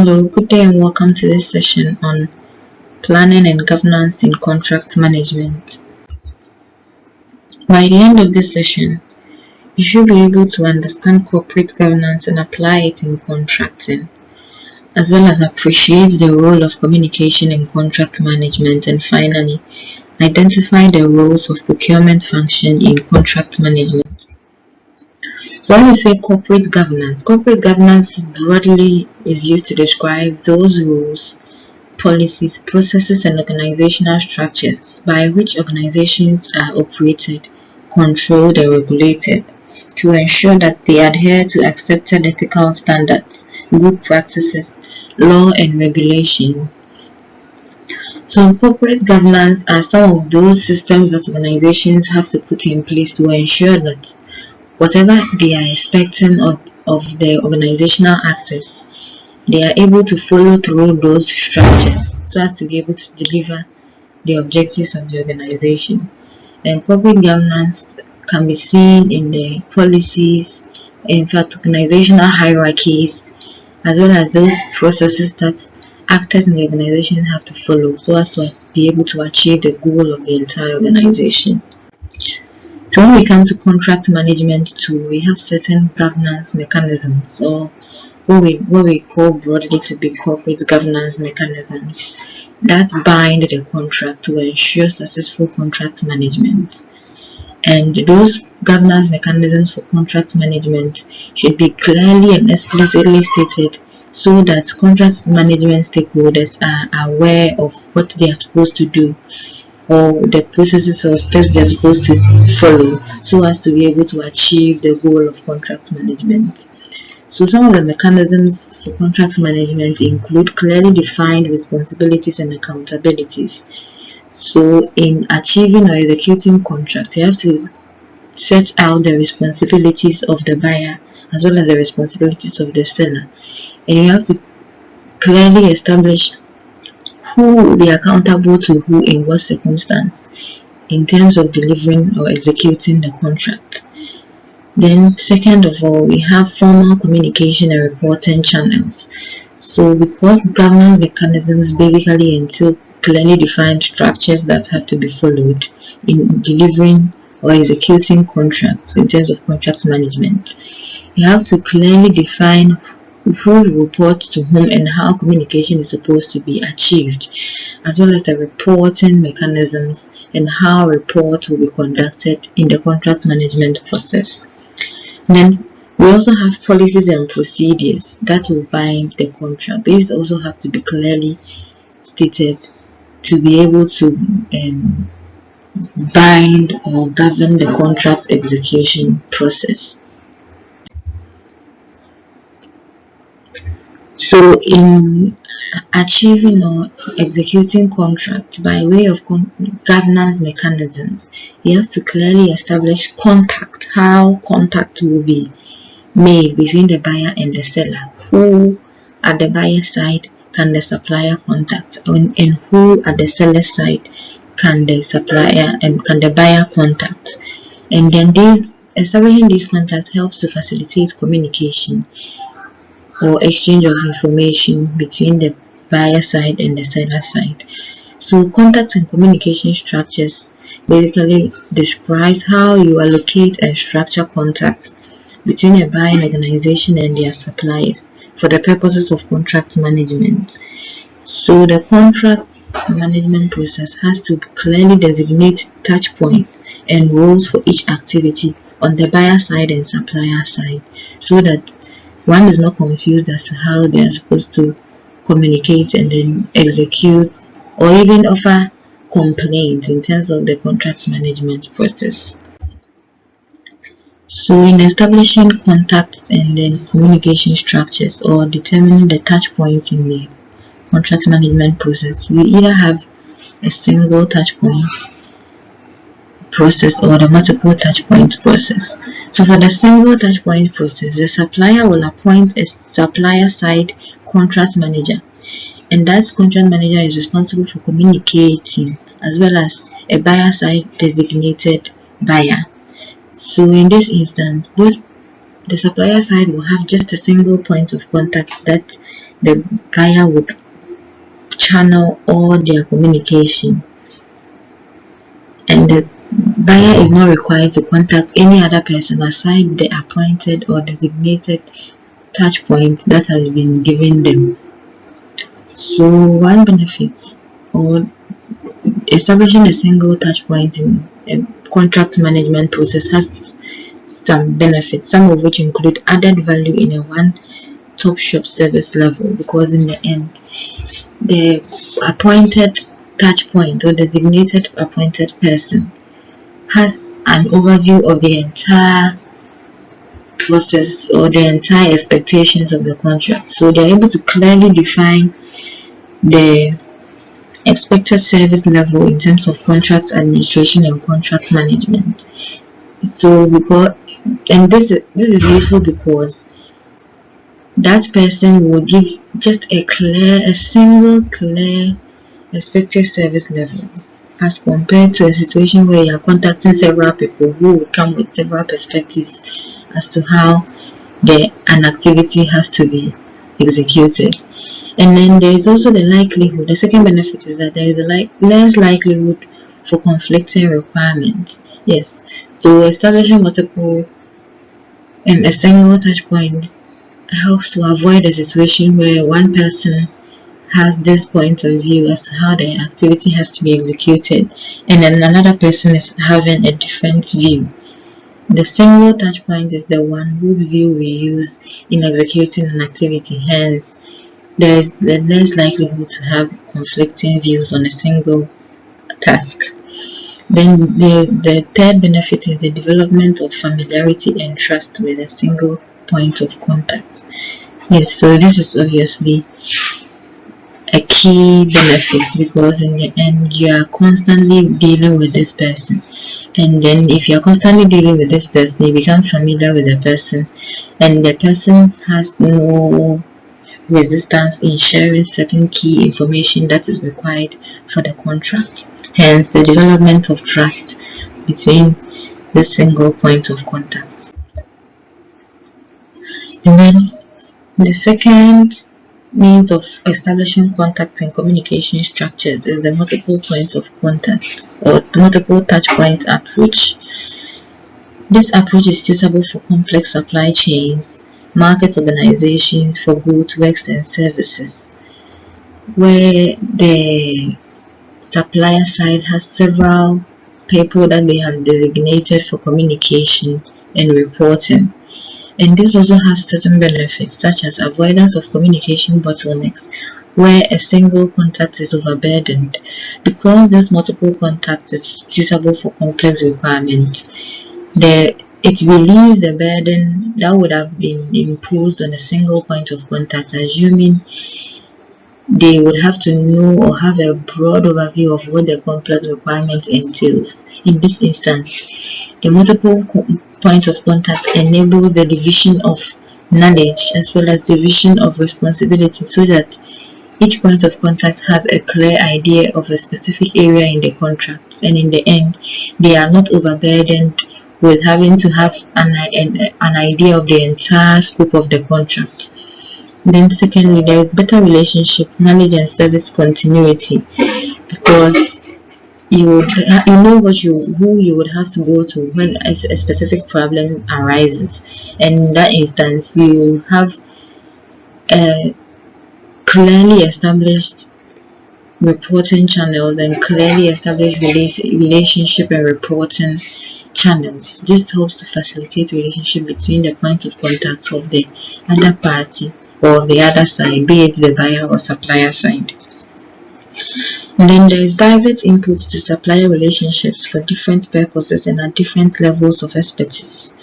Hello, good day and welcome to this session on planning and governance in contract management. By the end of this session, you should be able to understand corporate governance and apply it in contracting, as well as appreciate the role of communication in contract management, and finally, identify the roles of procurement function in contract management. So when we say corporate governance broadly is used to describe those rules, policies, processes, and organizational structures by which organizations are operated, controlled, and regulated to ensure that they adhere to accepted ethical standards, good practices, law, and regulation. So corporate governance are some of those systems that organizations have to put in place to ensure that whatever they are expecting of their organizational actors, they are able to follow through those structures so as to be able to deliver the objectives of the organization. And corporate governance can be seen in the policies, in fact, organizational hierarchies, as well as those processes that actors in the organization have to follow so as to be able to achieve the goal of the entire organization. So when we come to contract management too, we have certain governance mechanisms, or what we call broadly to be corporate governance mechanisms that bind the contract to ensure successful contract management. And those governance mechanisms for contract management should be clearly and explicitly stated so that contract management stakeholders are aware of what they are supposed to do, or the processes or steps they are supposed to follow so as to be able to achieve the goal of contract management. So some of the mechanisms for contract management include clearly defined responsibilities and accountabilities. So in achieving or executing contracts, you have to set out the responsibilities of the buyer as well as the responsibilities of the seller. And you have to clearly establish who will be accountable to who in what circumstance in terms of delivering or executing the contract. Then second of all, we have formal communication and reporting channels. So because governance mechanisms basically entail clearly defined structures that have to be followed in delivering or executing contracts in terms of contract management, you have to clearly define who will report to whom and how communication is supposed to be achieved, as well as the reporting mechanisms and how reports will be conducted in the contract management process. Then we also have policies and procedures that will bind the contract. These also have to be clearly stated to be able to bind or govern the contract execution process. So in achieving or executing contracts by way of governance mechanisms, you have to clearly establish contact, how contact will be made between the buyer and the seller. Who at the buyer side can the supplier contact, and who at the seller side can the buyer contact. And then establishing these contacts helps to facilitate communication or exchange of information between the buyer side and the seller side. So contacts and communication structures basically describes how you allocate and structure contacts between a buying organization and their suppliers for the purposes of contract management. So the contract management process has to clearly designate touch points and roles for each activity on the buyer side and supplier side so that one is not confused as to how they are supposed to communicate and then execute or even offer complaints in terms of the contract management process. So in establishing contacts and then communication structures or determining the touch points in the contract management process, we either have a single touch point process or the multiple touch point process. So for the single touch point process, the supplier will appoint a supplier side contract manager, and that contract manager is responsible for communicating as well as a buyer side designated buyer. So in this instance, both the supplier side will have just a single point of contact that the buyer would channel all their communication, and the buyer is not required to contact any other person aside the appointed or designated touch point that has been given them. So one benefit or establishing a single touch point in a contract management process has some benefits, some of which include added value in a one-stop shop service level, because in the end, the appointed touch point or designated appointed person has an overview of the entire process or the entire expectations of the contract. So they're able to clearly define the expected service level in terms of contract administration and contract management. So this is useful because that person will give just a single clear expected service level, as compared to a situation where you are contacting several people who will come with several perspectives as to how an activity has to be executed. And then there is also the likelihood. The second benefit is that there is less likelihood for conflicting requirements. Yes, so establishing a single touch point helps to avoid a situation where one person has this point of view as to how the activity has to be executed, and then another person is having a different view. The single touch point is the one whose view we use in executing an activity, hence there is the less likelihood to have conflicting views on a single task. Then the third benefit is the development of familiarity and trust with a single point of contact. Yes, so this is obviously a key benefit, because in the end you are constantly dealing with this person, and then if you are constantly dealing with this person, you become familiar with the person, and the person has no resistance in sharing certain key information that is required for the contract, hence the development of trust between this single point of contact. And then the second means of establishing contact and communication structures is the multiple points of contact or the multiple touch point approach. This approach is suitable for complex supply chains, market organizations for goods, works, and services, where the supplier side has several people that they have designated for communication and reporting. And this also has certain benefits, such as avoidance of communication bottlenecks, where a single contact is overburdened. Because this multiple contact is suitable for complex requirements, it relieves the burden that would have been imposed on a single point of contact, assuming they would have to know or have a broad overview of what the complex requirement entails. In this instance, the multiple point of contact enables the division of knowledge as well as division of responsibility, so that each point of contact has a clear idea of a specific area in the contract, and in the end, they are not overburdened with having to have an idea of the entire scope of the contract. Then secondly, there is better relationship, knowledge, and service continuity, because you know who you would have to go to when a specific problem arises, and in that instance you have clearly established reporting channels and clearly established relationship and reporting channels. This helps to facilitate relationship between the points of contact of the other party or of the other side, be it the buyer or supplier side. And then there is diverse input to supplier relationships for different purposes and at different levels of expertise,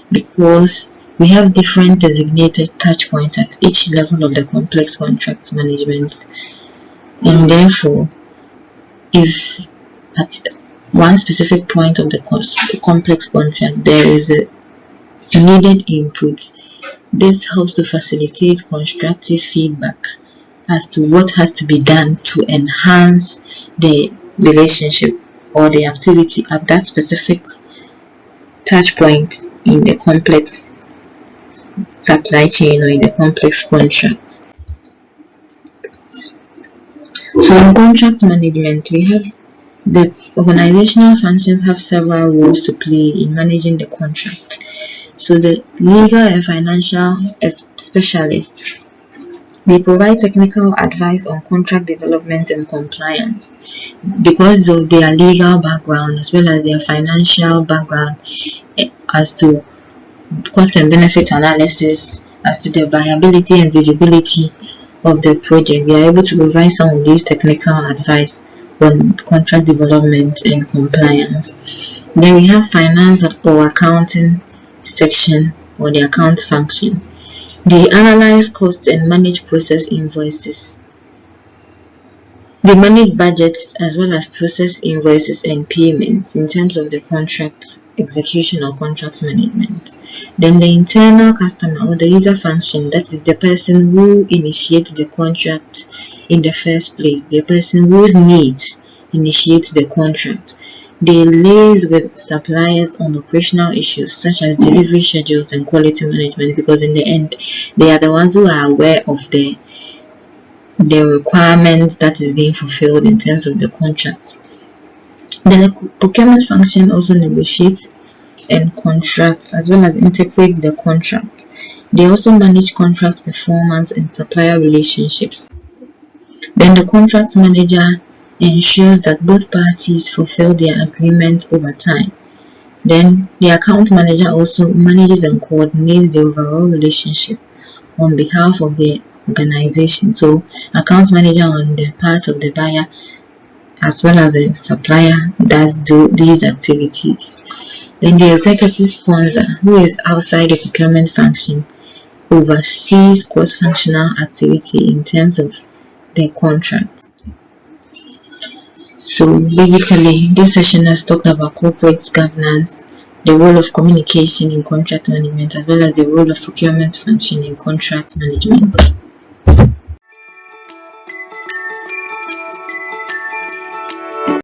because we have different designated touch points at each level of the complex contract management, and therefore if at one specific point of the complex contract there is a needed input, this helps to facilitate constructive feedback as to what has to be done to enhance the relationship or the activity at that specific touch point in the complex supply chain or in the complex contract. So in contract management, we have the organizational functions have several roles to play in managing the contract. So the legal and financial specialists, they provide technical advice on contract development and compliance because of their legal background as well as their financial background, as to cost and benefit analysis, as to the viability and visibility of the project. They are able to provide some of these technical advice on contract development and compliance. Then we have finance or accounting section, or the account function. They analyze costs and manage process invoices. They manage budgets as well as process invoices and payments in terms of the contract execution or contract management. Then the internal customer or the user function, that is the person who initiates the contract in the first place, the person whose needs initiate the contract. They liaise with suppliers on operational issues such as delivery schedules and quality management, because in the end they are the ones who are aware of the requirement that is being fulfilled in terms of the contract. Then the procurement function also negotiates and contracts as well as interprets the contract. They also manage contract performance and supplier relationships. Then the contract manager ensures that both parties fulfill their agreement over time. Then the account manager also manages and coordinates the overall relationship on behalf of the organization. So account manager on the part of the buyer as well as the supplier does do these activities. Then the executive sponsor, who is outside the procurement function, oversees cross-functional activity in terms of the contract. So basically, this session has talked about corporate governance, the role of communication in contract management, as well as the role of procurement function in contract management.